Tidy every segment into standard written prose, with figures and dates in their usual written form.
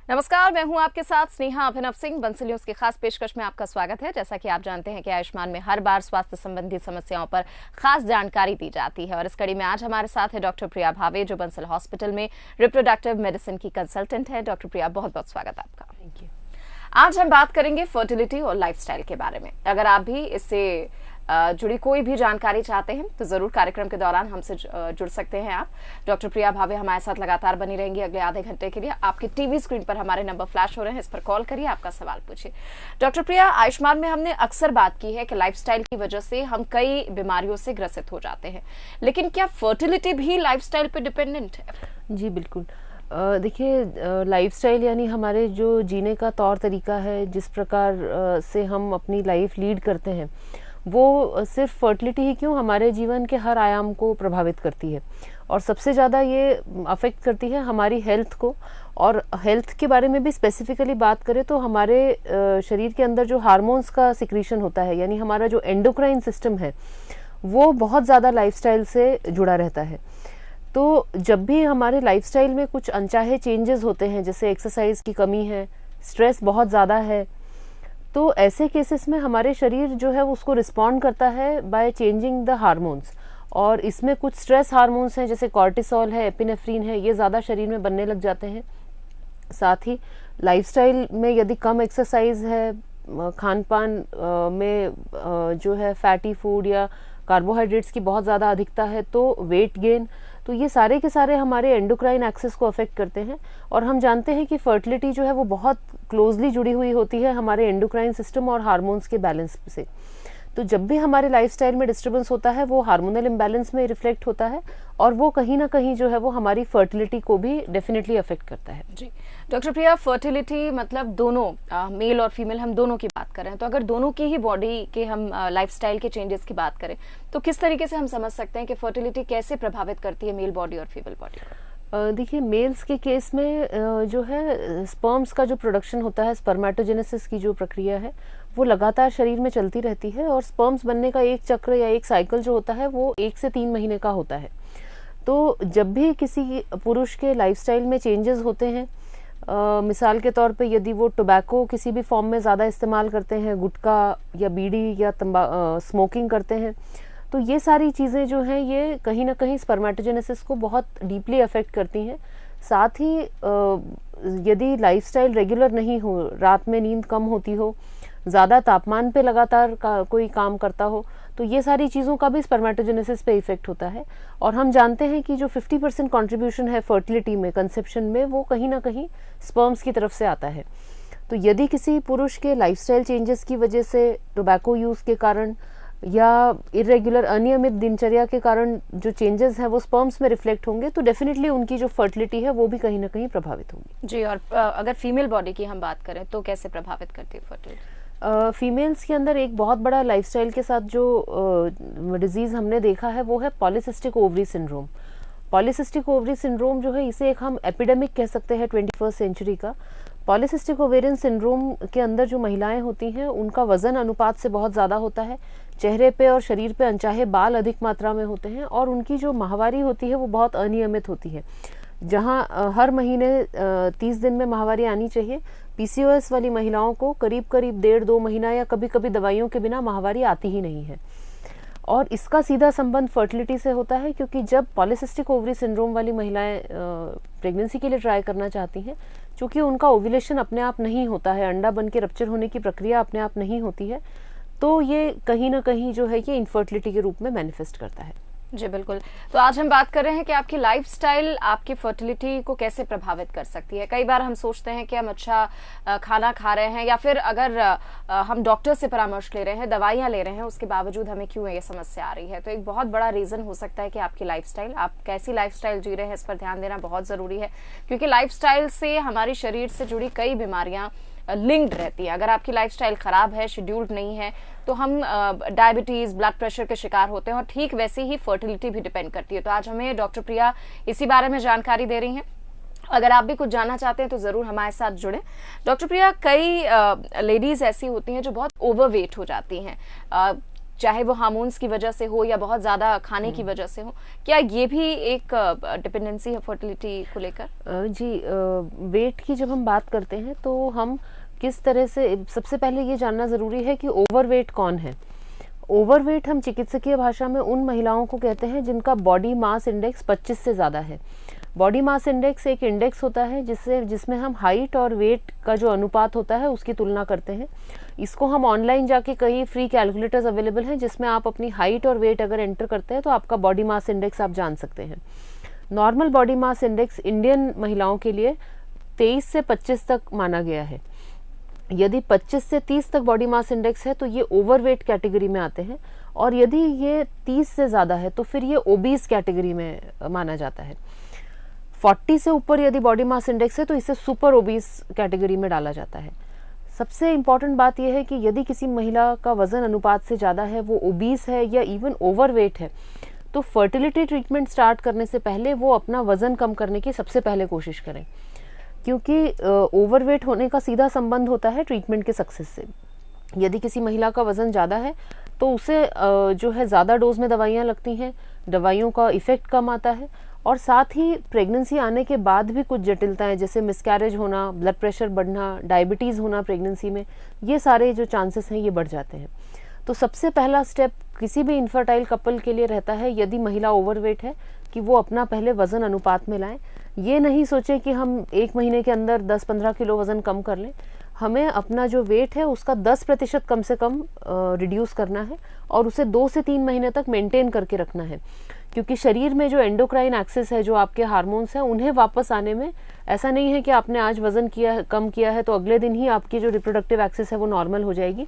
नमस्कार, मैं हूं आपके साथ स्नेहा अभिनव सिंह। बंसल न्यूज की खास पेशकश में आपका स्वागत है। जैसा कि आप जानते हैं कि आयुष्मान में हर बार स्वास्थ्य संबंधी समस्याओं पर खास जानकारी दी जाती है और इस कड़ी में आज हमारे साथ है डॉक्टर प्रिया भावे, जो बंसल हॉस्पिटल में रिप्रोडक्टिव मेडिसिन की कंसल्टेंट है। डॉक्टर प्रिया, बहुत बहुत स्वागत आपका। Thank you. आज हम बात करेंगे फर्टिलिटी और लाइफस्टाइल के बारे में। अगर आप भी इससे जुड़ी कोई भी जानकारी चाहते हैं तो जरूर कार्यक्रम के दौरान हमसे जुड़ सकते हैं आप। डॉक्टर प्रिया भावे हमारे साथ लगातार बनी रहेंगी अगले आधे घंटे के लिए। आपके टीवी स्क्रीन पर हमारे नंबर फ्लैश हो रहे हैं, इस पर कॉल करिए, आपका सवाल पूछिए। डॉक्टर प्रिया, आयुष्मान में हमने अक्सर बात की है कि लाइफस्टाइल की वजह से हम कई बीमारियों से ग्रसित हो जाते हैं, लेकिन क्या फर्टिलिटी भी लाइफस्टाइल पर डिपेंडेंट है? जी बिल्कुल। देखिए, लाइफस्टाइल यानी हमारे जो जीने का तौर तरीका है, जिस प्रकार से हम अपनी लाइफ लीड करते हैं, वो सिर्फ फर्टिलिटी ही क्यों हमारे जीवन के हर आयाम को प्रभावित करती है और सबसे ज़्यादा ये अफेक्ट करती है हमारी हेल्थ को। और हेल्थ के बारे में भी स्पेसिफिकली बात करें तो हमारे शरीर के अंदर जो हार्मोन्स का सिक्रीशन होता है, यानी हमारा जो एंडोक्राइन सिस्टम है, वो बहुत ज़्यादा लाइफस्टाइल से जुड़ा रहता है। तो जब भी हमारे लाइफस्टाइल में कुछ अनचाहे चेंजेस होते हैं, जैसे एक्सरसाइज की कमी है, स्ट्रेस बहुत ज़्यादा है, तो ऐसे केसेस में हमारे शरीर जो है उसको रिस्पॉन्ड करता है बाय चेंजिंग द हार्मोन्स। और इसमें कुछ स्ट्रेस हार्मोन्स हैं, जैसे कॉर्टिसोल है, एपिनेफ्रीन है, ये ज़्यादा शरीर में बनने लग जाते हैं। साथ ही लाइफस्टाइल में यदि कम एक्सरसाइज है, खान पान में जो है फैटी फूड या कार्बोहाइड्रेट्स की बहुत ज़्यादा अधिकता है, तो वेट गेन, तो ये सारे के सारे हमारे एंडोक्राइन एक्सिस को अफेक्ट करते हैं। और हम जानते हैं कि फर्टिलिटी जो है वो बहुत क्लोजली जुड़ी हुई होती है हमारे एंडोक्राइन सिस्टम और हार्मोन्स के बैलेंस से। तो जब भी हमारे लाइफस्टाइल में डिस्टर्बेंस होता है, वो हार्मोनल इम्बैलेंस में रिफ्लेक्ट होता है और वो कहीं ना कहीं जो है वो हमारी फर्टिलिटी को भी डेफिनेटली अफेक्ट करता है। जी डॉक्टर प्रिया, फर्टिलिटी मतलब दोनों मेल और फीमेल, हम दोनों की बात करें तो अगर दोनों की ही बॉडी के हम लाइफस्टाइल के चेंजेस की बात करें तो किस तरीके से हम समझ सकते हैं कि फर्टिलिटी कैसे प्रभावित करती है मेल बॉडी और फीमेल बॉडी को? देखिए, मेल्स के केस में जो है स्पर्म्स का जो प्रोडक्शन होता है, स्पर्मेटोजेनेसिस की जो प्रक्रिया है, वो लगातार शरीर में चलती रहती है और स्पर्म्स बनने का एक चक्र या एक साइकिल जो होता है वो 1 से 3 महीने का होता है। तो जब भी किसी पुरुष के लाइफस्टाइल में चेंजेस होते हैं, मिसाल के तौर पे यदि वो टोबैको किसी भी फॉर्म में ज़्यादा इस्तेमाल करते हैं, गुटखा या बीड़ी या स्मोकिंग करते हैं, तो ये सारी चीज़ें जो हैं ये कहीं ना कहीं स्पर्मेटोजेनेसिस को बहुत डीपली अफेक्ट करती हैं। साथ ही यदि लाइफस्टाइल रेगुलर नहीं हो, रात में नींद कम होती हो, ज़्यादा तापमान पे लगातार कोई काम करता हो, तो ये सारी चीज़ों का भी स्पर्मेटोजेनेसिस पे इफेक्ट होता है। और हम जानते हैं कि जो 50% कॉन्ट्रीब्यूशन है फर्टिलिटी में, कंसेप्शन में, वो कहीं ना कहीं स्पर्म्स की तरफ से आता है। तो यदि किसी पुरुष के लाइफस्टाइल चेंजेस की वजह से, टोबैको यूज़ के कारण या इरेगुलर अनियमित दिनचर्या के कारण जो चेंजेस हैं वो स्पर्म्स में रिफ्लेक्ट होंगे, तो डेफिनेटली उनकी जो फर्टिलिटी है वो भी कहीं ना कहीं प्रभावित होगी। जी, और अगर फीमेल बॉडी की हम बात करें तो कैसे प्रभावित करती है फर्टिलिटी? फीमेल्स के अंदर एक बहुत बड़ा लाइफस्टाइल के साथ जो डिजीज़ हमने देखा है वो है polycystic ovary syndrome. Polycystic ovary syndrome जो है, इसे एक हम एपिडेमिक कह सकते हैं 21वीं सेंचुरी का। पॉलीसिस्टिक ओवेरियन सिंड्रोम के अंदर जो महिलाएं होती हैं उनका वजन अनुपात से बहुत ज़्यादा होता है, चेहरे पे और शरीर पे अनचाहे बाल अधिक मात्रा में होते हैं और उनकी जो माहवारी होती है वो बहुत अनियमित होती है। जहां हर महीने 30 दिन में माहवारी आनी चाहिए, पीसीओएस वाली महिलाओं को करीब करीब 1.5-2 महीना या कभी कभी दवाइयों के बिना माहवारी आती ही नहीं है। और इसका सीधा संबंध फर्टिलिटी से होता है, क्योंकि जब पॉलीसिस्टिक ओवरी सिंड्रोम वाली महिलाएं प्रेगनेंसी के लिए ट्राई करना चाहती हैं, चूँकि उनका ओव्यूलेशन अपने आप नहीं होता है, अंडा बन के रप्चर होने की प्रक्रिया अपने आप नहीं होती है, तो ये कहीं ना कहीं जो है ये इनफर्टिलिटी के रूप में मैनिफेस्ट करता है। जी बिल्कुल। तो आज हम बात कर रहे हैं कि आपकी लाइफस्टाइल आपकी फर्टिलिटी को कैसे प्रभावित कर सकती है। कई बार हम सोचते हैं कि हम अच्छा खाना खा रहे हैं या फिर अगर हम डॉक्टर से परामर्श ले रहे हैं, दवाइयां ले रहे हैं, उसके बावजूद हमें क्यों ये समस्या आ रही है। तो एक बहुत बड़ा रीजन हो सकता है कि आपकी लाइफस्टाइल, आप कैसी लाइफस्टाइल जी रहे हैं, इस पर ध्यान देना बहुत जरूरी है, क्योंकि लाइफस्टाइल से हमारे शरीर से जुड़ी कई बीमारियां लिंक्ड रहती है। अगर आपकी लाइफस्टाइल खराब है, शेड्यूल्ड नहीं है, तो हम डायबिटीज, ब्लड प्रेशर के शिकार होते हैं और ठीक वैसे ही फर्टिलिटी भी डिपेंड करती है। तो आज हमें डॉक्टर प्रिया इसी बारे में जानकारी दे रही हैं। अगर आप भी कुछ जानना चाहते हैं तो जरूर हमारे साथ जुड़े। डॉक्टर प्रिया, कई लेडीज ऐसी होती हैं जो बहुत ओवरवेट हो जाती हैं, चाहे वो हार्मोन्स की वजह से हो या बहुत ज़्यादा खाने की वजह से हो, क्या ये भी एक डिपेंडेंसी है फर्टिलिटी को लेकर? जी, वेट की जब हम बात करते हैं तो हम किस तरह से, सबसे पहले ये जानना ज़रूरी है कि ओवरवेट कौन है। ओवरवेट हम चिकित्सकीय भाषा में उन महिलाओं को कहते हैं जिनका बॉडी मास इंडेक्स 25 से ज़्यादा है। बॉडी मास इंडेक्स एक इंडेक्स होता है जिसमें हम हाइट और वेट का जो अनुपात होता है उसकी तुलना करते हैं। इसको हम ऑनलाइन जाके कई फ्री कैलकुलेटर्स अवेलेबल हैं जिसमें आप अपनी हाइट और वेट अगर एंटर करते हैं तो आपका बॉडी मास इंडेक्स आप जान सकते हैं। Normal body mass index Indian महिलाओं के लिए 23 से 25 तक माना गया है। यदि 25 से 30 तक बॉडी मास इंडेक्स है तो ये ओवरवेट कैटेगरी में आते हैं, और यदि ये 30 से ज़्यादा है तो फिर ये ओबीस कैटेगरी में माना जाता है। 40 से ऊपर यदि बॉडी मास इंडेक्स है तो इसे सुपर ओबीस कैटेगरी में डाला जाता है। सबसे इम्पॉर्टेंट बात यह है कि यदि किसी महिला का वजन अनुपात से ज़्यादा है, वो ओबीस है या इवन ओवरवेट है, तो फर्टिलिटी ट्रीटमेंट स्टार्ट करने से पहले वो अपना वजन कम करने की सबसे पहले कोशिश करें, क्योंकि ओवरवेट होने का सीधा संबंध होता है ट्रीटमेंट के सक्सेस से। यदि किसी महिला का वजन ज़्यादा है तो उसे जो है ज़्यादा डोज में दवाइयाँ लगती हैं, दवाइयों का इफ़ेक्ट कम आता है, और साथ ही प्रेगनेंसी आने के बाद भी कुछ जटिलताएं जैसे मिसकैरेज होना, ब्लड प्रेशर बढ़ना, डायबिटीज़ होना प्रेगनेंसी में, ये सारे जो चांसेस हैं ये बढ़ जाते हैं। तो सबसे पहला स्टेप किसी भी इनफर्टाइल कपल के लिए रहता है, यदि महिला ओवरवेट है, कि वो अपना पहले वज़न अनुपात में लाएं। ये नहीं सोचें कि हम 1 महीने के अंदर 10-15 किलो वज़न कम कर लें। हमें अपना जो वेट है उसका 10% कम से कम रिड्यूस करना है, और उसे 2 से 3 महीने तक मेंटेन करके रखना है, क्योंकि शरीर में जो एंडोक्राइन एक्सिस है, जो आपके हार्मोन्स हैं, उन्हें वापस आने में ऐसा नहीं है कि आपने आज वज़न कम किया है तो अगले दिन ही आपकी जो रिप्रोडक्टिव एक्सिस है वो नॉर्मल हो जाएगी।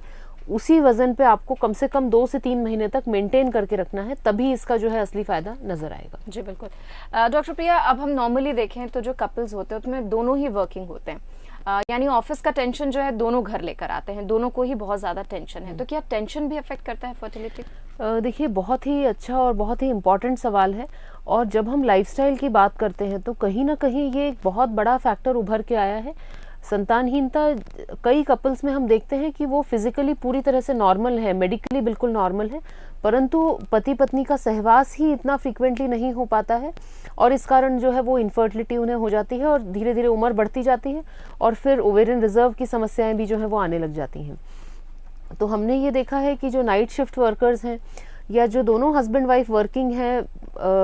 उसी वजन पे आपको कम से कम 2 से 3 महीने तक मेंटेन करके रखना है, तभी इसका जो है असली फायदा नजर आएगा। जी बिल्कुल। डॉक्टर प्रिया, अब हम नॉर्मली देखें तो जो कपल्स होते हैं उसमें दोनों ही वर्किंग होते हैं, यानी ऑफिस का टेंशन जो है दोनों घर लेकर आते हैं, दोनों को ही बहुत ज़्यादा टेंशन है, तो क्या टेंशन भी अफेक्ट करता है फर्टिलिटी? देखिए, बहुत ही अच्छा और बहुत ही इम्पॉर्टेंट सवाल है, और जब हम लाइफस्टाइल की बात करते हैं तो कहीं ना कहीं ये एक बहुत बड़ा फैक्टर उभर के आया है। संतानहीनता कई कपल्स में हम देखते हैं कि वो फिजिकली पूरी तरह से नॉर्मल है, मेडिकली बिल्कुल नॉर्मल है, परंतु पति पत्नी का सहवास ही इतना फ्रीक्वेंटली नहीं हो पाता है, और इस कारण जो है वो इनफर्टिलिटी उन्हें हो जाती है, और धीरे धीरे उम्र बढ़ती जाती है, और फिर ओवेरियन रिजर्व की समस्याएं भी जो है वो आने लग जाती हैं। तो हमने ये देखा है कि जो नाइट शिफ्ट वर्कर्स हैं, या जो दोनों हस्बैंड वाइफ वर्किंग हैं,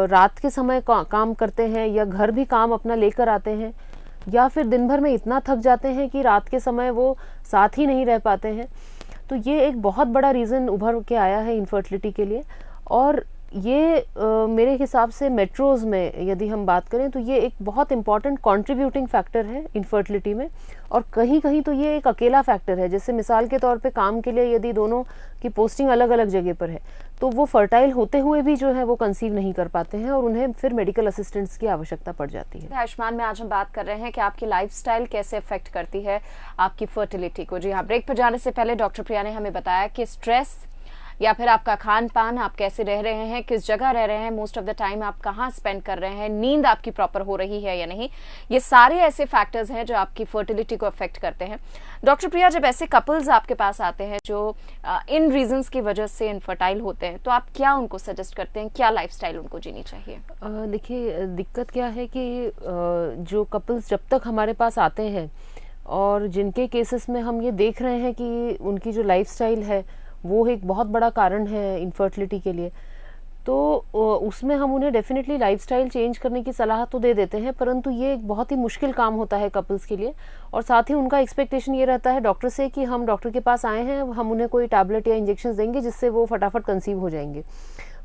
रात के समय काम करते हैं, या घर भी काम अपना लेकर आते हैं, या फिर दिन भर में इतना थक जाते हैं कि रात के समय वो साथ ही नहीं रह पाते हैं, तो ये एक बहुत बड़ा रीज़न उभर के आया है इनफर्टिलिटी के लिए। और ये मेरे हिसाब से मेट्रोज़ में यदि हम बात करें तो ये एक बहुत इंपॉर्टेंट कंट्रीब्यूटिंग फैक्टर है इनफर्टिलिटी में, और कहीं कहीं तो ये एक अकेला फैक्टर है। जैसे मिसाल के तौर पे काम के लिए यदि दोनों की पोस्टिंग अलग अलग जगह पर है तो वो फर्टाइल होते हुए भी जो है वो कंसीव नहीं कर पाते हैं, और उन्हें फिर मेडिकल असिस्टेंट्स की आवश्यकता पड़ जाती है। आयुष्मान में आज हम बात कर रहे हैं कि आपकी लाइफस्टाइल कैसे अफेक्ट करती है आपकी फर्टिलिटी को। जी हाँ, ब्रेक पर जाने से पहले डॉक्टर प्रिया ने हमें बताया कि स्ट्रेस या फिर आपका खान पान, आप कैसे रह रहे हैं, किस जगह रह रहे हैं, मोस्ट ऑफ द टाइम आप कहाँ स्पेंड कर रहे हैं, नींद आपकी प्रॉपर हो रही है या नहीं, ये सारे ऐसे फैक्टर्स हैं जो आपकी फर्टिलिटी को अफेक्ट करते हैं। डॉक्टर प्रिया, जब ऐसे कपल्स आपके पास आते हैं जो इन रीजंस की वजह से इनफर्टाइल होते हैं, तो आप क्या उनको सजेस्ट करते हैं, क्या लाइफस्टाइल उनको जीनी चाहिए? देखिए, दिक्कत क्या है कि जो कपल्स जब तक हमारे पास आते हैं और जिनके केसेस में हम ये देख रहे हैं कि उनकी जो लाइफस्टाइल है वो एक बहुत बड़ा कारण है इनफर्टिलिटी के लिए, तो उसमें हम उन्हें डेफिनेटली लाइफस्टाइल चेंज करने की सलाह तो दे देते हैं, परंतु ये एक बहुत ही मुश्किल काम होता है कपल्स के लिए। और साथ ही उनका एक्सपेक्टेशन ये रहता है डॉक्टर से कि हम डॉक्टर के पास आए हैं, हम उन्हें कोई टैबलेट या इंजेक्शन देंगे जिससे वो फटाफट कंसीव हो जाएंगे,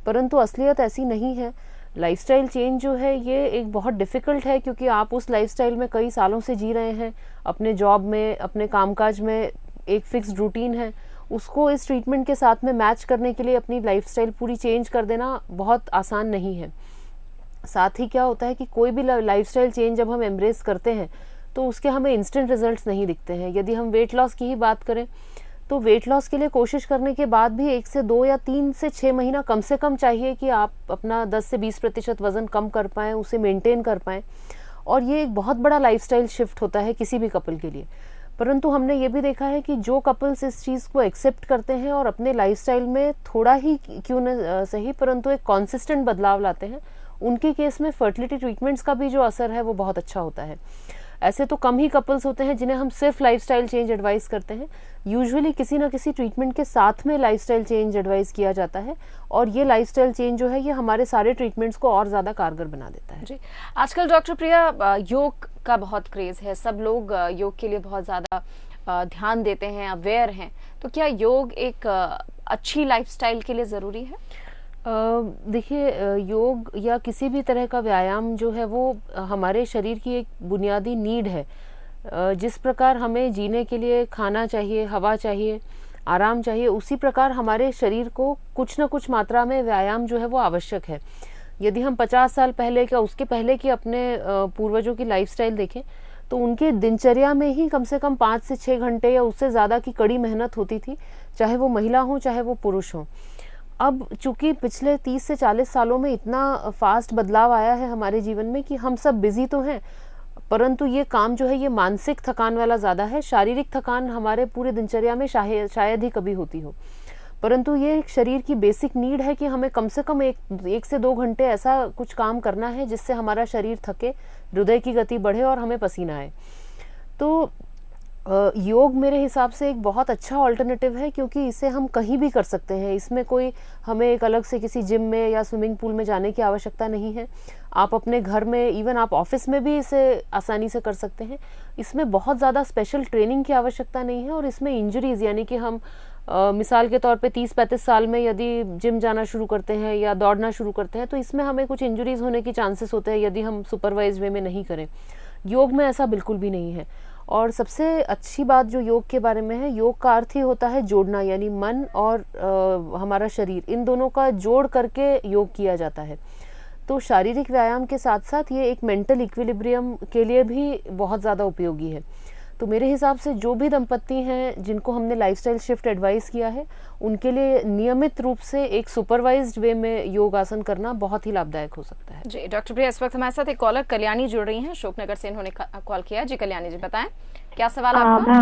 परंतु असलियत ऐसी नहीं है। लाइफस्टाइल चेंज जो है ये एक बहुत डिफ़िकल्ट है, क्योंकि आप उस लाइफस्टाइल में कई सालों से जी रहे हैं, अपने जॉब में, अपने कामकाज में एक फिक्स्ड रूटीन है, उसको इस ट्रीटमेंट के साथ में मैच करने के लिए अपनी लाइफस्टाइल पूरी चेंज कर देना बहुत आसान नहीं है। साथ ही क्या होता है कि कोई भी लाइफस्टाइल चेंज जब हम एम्ब्रेस करते हैं तो उसके हमें इंस्टेंट रिजल्ट्स नहीं दिखते हैं। यदि हम वेट लॉस की ही बात करें तो वेट लॉस के लिए कोशिश करने के बाद भी 1 से 2 या 3 से 6 महीना कम से कम चाहिए कि आप अपना 10 से 20% वज़न कम कर पाएँ, उसे मेंटेन कर पाएँ, और ये एक बहुत बड़ा लाइफस्टाइल शिफ्ट होता है किसी भी कपल के लिए। परंतु हमने ये भी देखा है कि जो कपल्स इस चीज़ को एक्सेप्ट करते हैं और अपने लाइफस्टाइल में थोड़ा ही क्यों न सही परंतु एक कॉन्सिस्टेंट बदलाव लाते हैं, उनके केस में फर्टिलिटी ट्रीटमेंट्स का भी जो असर है वो बहुत अच्छा होता है। ऐसे तो कम ही कपल्स होते हैं जिन्हें हम सिर्फ लाइफस्टाइल चेंज एडवाइस करते हैं। यूजुअली किसी ना किसी ट्रीटमेंट के साथ में लाइफस्टाइल चेंज एडवाइस किया जाता है, और ये लाइफस्टाइल चेंज जो है ये हमारे सारे ट्रीटमेंट्स को और ज़्यादा कारगर बना देता है। जी, आजकल डॉक्टर प्रिया योग का बहुत क्रेज है, सब लोग योग के लिए बहुत ज़्यादा ध्यान देते हैं, अवेयर हैं, तो क्या योग एक अच्छी लाइफस्टाइल के लिए ज़रूरी है? देखिए, योग या किसी भी तरह का व्यायाम जो है वो हमारे शरीर की एक बुनियादी नीड है। जिस प्रकार हमें जीने के लिए खाना चाहिए, हवा चाहिए, आराम चाहिए, उसी प्रकार हमारे शरीर को कुछ न कुछ मात्रा में व्यायाम जो है वो आवश्यक है। यदि हम 50 साल पहले का उसके पहले की अपने पूर्वजों की लाइफस्टाइल देखें तो उनके दिनचर्या में ही कम से कम 5 से 6 घंटे या उससे ज़्यादा की कड़ी मेहनत होती थी, चाहे वो महिला हो चाहे वो पुरुष हो। अब चूंकि पिछले 30 से 40 सालों में इतना फास्ट बदलाव आया है हमारे जीवन में कि हम सब बिजी तो हैं, परंतु ये काम जो है ये मानसिक थकान वाला ज़्यादा है। शारीरिक थकान हमारे पूरे दिनचर्या में शायद ही कभी होती हो, परंतु ये शरीर की बेसिक नीड है कि हमें कम से कम एक से 2 घंटे ऐसा कुछ काम करना है जिससे हमारा शरीर थके, हृदय की गति बढ़े और हमें पसीना आए। तो योग मेरे हिसाब से एक बहुत अच्छा ऑल्टरनेटिव है, क्योंकि इसे हम कहीं भी कर सकते हैं। इसमें कोई हमें एक अलग से किसी जिम में या स्विमिंग पूल में जाने की आवश्यकता नहीं है। आप अपने घर में, इवन आप ऑफिस में भी इसे आसानी से कर सकते हैं। इसमें बहुत ज़्यादा स्पेशल ट्रेनिंग की आवश्यकता नहीं है, और इसमें इंजरीज यानी कि हम मिसाल के तौर पे 30-35 साल में यदि जिम जाना शुरू करते हैं या दौड़ना शुरू करते हैं तो इसमें हमें कुछ इंजरीज होने की चांसेस होते हैं यदि हम सुपरवाइज वे में नहीं करें। योग में ऐसा बिल्कुल भी नहीं है। और सबसे अच्छी बात जो योग के बारे में है, योग का अर्थ ही होता है जोड़ना, यानी मन और हमारा शरीर, इन दोनों का जोड़ करके योग किया जाता है। तो शारीरिक व्यायाम के साथ साथ ये एक मेंटल इक्विलिब्रियम के लिए भी बहुत ज़्यादा उपयोगी है। तो मेरे हिसाब से जो भी दंपत्ति हैं जिनको हमने लाइफस्टाइल शिफ्ट एडवाइस किया है, उनके लिए नियमित रूप से एक सुपरवाइज्ड वे में योग आसन करना बहुत ही लाभदायक हो सकता है। जी डॉक्टर प्रिया, इस वक्त हमारे साथ एक कॉलर कल्याणी जुड़ रही हैं, अशोकनगर से इन्होंने कॉल किया। जी कल्याणी जी, बताएं क्या सवाल आपका?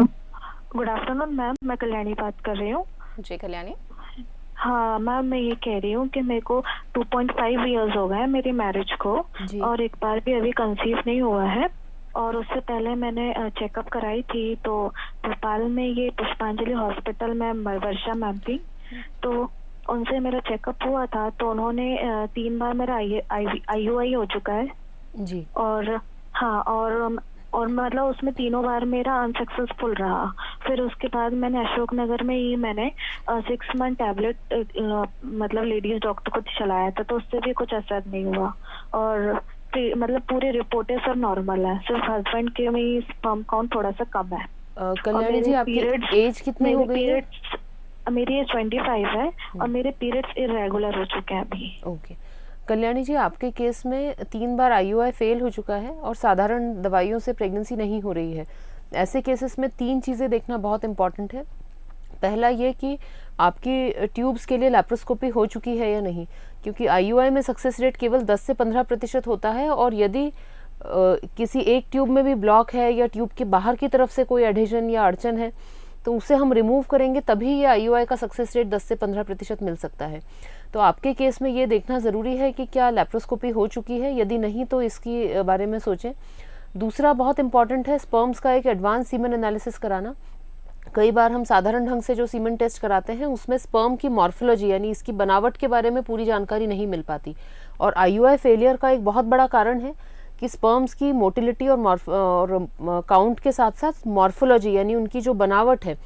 गुड आफ्टरनून मैम, मैं कल्याणी बात कर रही हूँ। जी कल्याणी। हाँ मैम, मैं ये कह रही हूँ कि मेरे को 2.5 इयर्स हो गए मेरी मैरिज को, और एक बार भी अभी कंसीव नहीं हुआ है। और उससे पहले मैंने चेकअप कराई थी, तो भोपाल में ये पुष्पांजलि हॉस्पिटल में वर्षा मैम थी, तो उनसे मेरा चेकअप हुआ था। तो उन्होंने 3 बार मेरा IUI हो चुका है जी। और हाँ, और मतलब उसमें 3 बार मेरा अनसक्सेसफुल रहा। फिर उसके बाद मैंने अशोकनगर में ही मैंने 6 मंथ टैबलेट मतलब लेडीज डॉक्टर को चलाया था, तो उससे भी कुछ असर नहीं हुआ। और मतलब पूरी रिपोर्टें सब नॉर्मल है, सिर्फ हस्बैंड के में स्पर्म काउंट थोड़ा सा कम है। कल्याणी जी, आपकी एज कितनी हो गई है? मेरी एज 25 है और मेरे पीरियड्स इरेगुलर हो चुके हैं अभी। ओके कल्याणी जी, आपके केस में 3 बार IUI फेल हो चुका है और साधारण दवाइयों से प्रेगनेंसी नहीं हो रही है। ऐसे केसेस में 3 चीज़ें देखना बहुत इंपॉर्टेंट है। पहला ये कि आपकी ट्यूब्स के लिए लैप्रोस्कोपी हो चुकी है या नहीं, क्योंकि IUI में सक्सेस रेट केवल 10 से 15% होता है, और यदि किसी एक ट्यूब में भी ब्लॉक है या ट्यूब के बाहर की तरफ से कोई एडिशन या अड़चन है तो उसे हम रिमूव करेंगे, तभी ये IUI का सक्सेस रेट 10 से 15% मिल सकता है। तो आपके केस में ये देखना ज़रूरी है कि क्या लैप्रोस्कोपी हो चुकी है, यदि नहीं तो इसकी बारे में सोचें। दूसरा बहुत इंपॉर्टेंट है स्पर्म्स का एक एडवांस सीमेन एनालिसिस कराना। कई बार हम साधारण ढंग से जो सीमेन टेस्ट कराते हैं उसमें स्पर्म की मॉर्फोलॉजी यानी इसकी बनावट के बारे में पूरी जानकारी नहीं मिल पाती, और IUI फेलियर का एक बहुत बड़ा कारण है कि स्पर्म्स की मोटिलिटी और काउंट के साथ साथ मॉर्फोलॉजी यानी उनकी जो बनावट है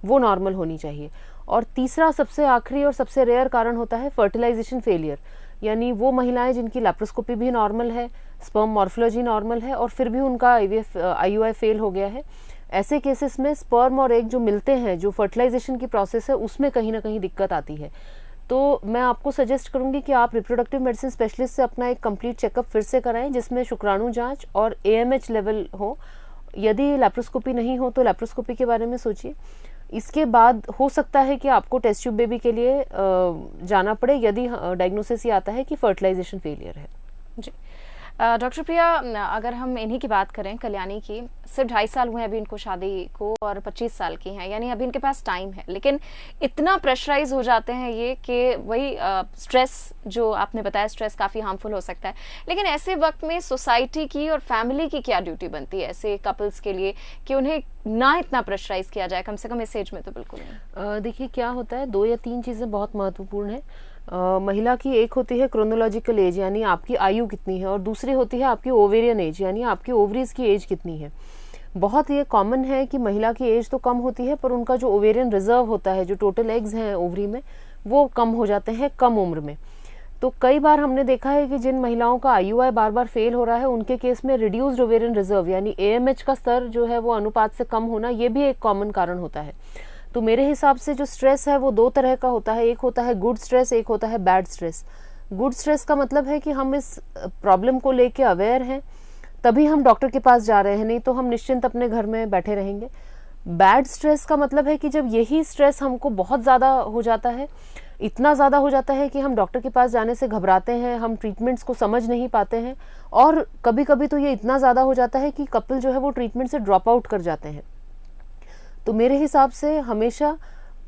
वो नॉर्मल होनी चाहिए। और तीसरा सबसे आखिरी और सबसे रेयर कारण होता है फर्टिलाइजेशन फेलियर, यानी वो महिलाएं जिनकी लैप्रोस्कोपी भी नॉर्मल है, स्पर्म मॉर्फोलॉजी नॉर्मल है और फिर भी उनका IUI फेल हो गया है। ऐसे केसेस में स्पर्म और एग जो मिलते हैं, जो फर्टिलाइजेशन की प्रोसेस है, उसमें कहीं ना कहीं दिक्कत आती है। तो मैं आपको सजेस्ट करूंगी कि आप रिप्रोडक्टिव मेडिसिन स्पेशलिस्ट से अपना एक कंप्लीट चेकअप फिर से कराएं, जिसमें शुक्राणु जांच और AMH लेवल हो। यदि लैप्रोस्कोपी नहीं हो तो लैप्रोस्कोपी के बारे में सोचिए। इसके बाद हो सकता है कि आपको टेस्ट ट्यूब बेबी के लिए जाना पड़े, यदि डायग्नोसिस ये आता है कि फर्टिलाइजेशन फेलियर है। जी डॉक्टर प्रिया, अगर हम इन्हीं की बात करें, कल्याणी की, सिर्फ 2.5 साल हुए अभी इनको शादी को और 25 साल की हैं, यानी अभी इनके पास टाइम है, लेकिन इतना प्रेशराइज हो जाते हैं ये कि वही स्ट्रेस जो आपने बताया, स्ट्रेस काफ़ी हार्मफुल हो सकता है। लेकिन ऐसे वक्त में सोसाइटी की और फैमिली की क्या ड्यूटी बनती है ऐसे कपल्स के लिए कि उन्हें ना इतना प्रेशराइज किया जाए, कम से कम इस एज में तो बिल्कुल नहीं। देखिए क्या होता है, 2 या 3 चीज़ें बहुत महत्वपूर्ण है। महिला की एक होती है क्रोनोलॉजिकल एज, यानी आपकी आयु कितनी है, और दूसरी होती है आपकी ओवेरियन एज, यानी आपकी ओवरीज की एज कितनी है। बहुत ये कॉमन है कि महिला की एज तो कम होती है, पर उनका जो ओवेरियन रिजर्व होता है, जो टोटल एग्स हैं ओवरी में, वो कम हो जाते हैं कम उम्र में। तो कई बार हमने देखा है कि जिन महिलाओं का IUI बार बार फेल हो रहा है, उनके केस में रिड्यूस्ड ओवेरियन रिजर्व यानी AMH का स्तर जो है वो अनुपात से कम होना, ये भी एक कॉमन कारण होता है। तो मेरे हिसाब से जो स्ट्रेस है वो 2 तरह का होता है, एक होता है गुड स्ट्रेस, एक होता है बैड स्ट्रेस। गुड स्ट्रेस का मतलब है कि हम इस प्रॉब्लम को लेके अवेयर हैं, तभी हम डॉक्टर के पास जा रहे हैं, नहीं तो हम निश्चिंत अपने घर में बैठे रहेंगे। बैड स्ट्रेस का मतलब है कि जब यही स्ट्रेस हमको बहुत ज़्यादा हो जाता है, इतना ज़्यादा हो जाता है कि हम डॉक्टर के पास जाने से घबराते हैं, हम ट्रीटमेंट्स को समझ नहीं पाते हैं, और कभी कभी तो ये इतना ज़्यादा हो जाता है कि कपल जो है वो ट्रीटमेंट से ड्रॉप आउट कर जाते हैं। तो मेरे हिसाब से हमेशा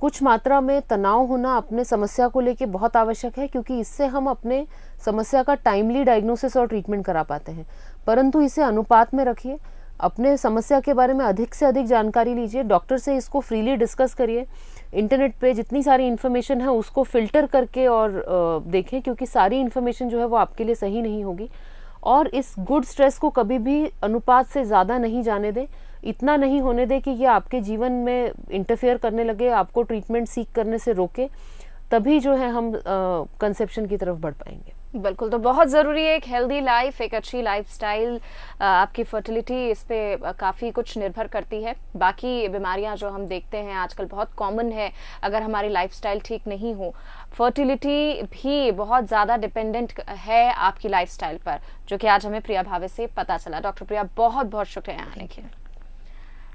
कुछ मात्रा में तनाव होना अपने समस्या को लेके बहुत आवश्यक है, क्योंकि इससे हम अपने समस्या का टाइमली डायग्नोसिस और ट्रीटमेंट करा पाते हैं। परंतु इसे अनुपात में रखिए, अपने समस्या के बारे में अधिक से अधिक जानकारी लीजिए, डॉक्टर से इसको फ्रीली डिस्कस करिए, इंटरनेट पे जितनी सारी इन्फॉर्मेशन है उसको फिल्टर करके और देखें, क्योंकि सारी इन्फॉर्मेशन जो है वो आपके लिए सही नहीं होगी। और इस गुड स्ट्रेस को कभी भी अनुपात से ज़्यादा नहीं जाने दें, इतना नहीं होने दें कि ये आपके जीवन में इंटरफेयर करने लगे, आपको ट्रीटमेंट सीख करने से रोके, तभी जो है हम कंसेप्शन की तरफ बढ़ पाएंगे। बिल्कुल, तो बहुत ज़रूरी है एक हेल्दी लाइफ, एक अच्छी लाइफस्टाइल, आपकी फर्टिलिटी इस पे काफ़ी कुछ निर्भर करती है। बाकी बीमारियां जो हम देखते हैं आजकल बहुत कॉमन है, अगर हमारी लाइफस्टाइल ठीक नहीं हो, फर्टिलिटी भी बहुत ज़्यादा डिपेंडेंट है आपकी लाइफस्टाइल पर, जो कि आज हमें प्रिया भावे से पता चला। डॉक्टर प्रिया, बहुत बहुत शुक्रिया आने के लिए।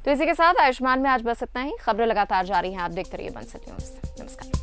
तो इसी के साथ आयुष्मान में आज बस इतना ही। खबरें लगातार जारी हैं, आप देखते रहिए बंसल न्यूज़। नमस्कार।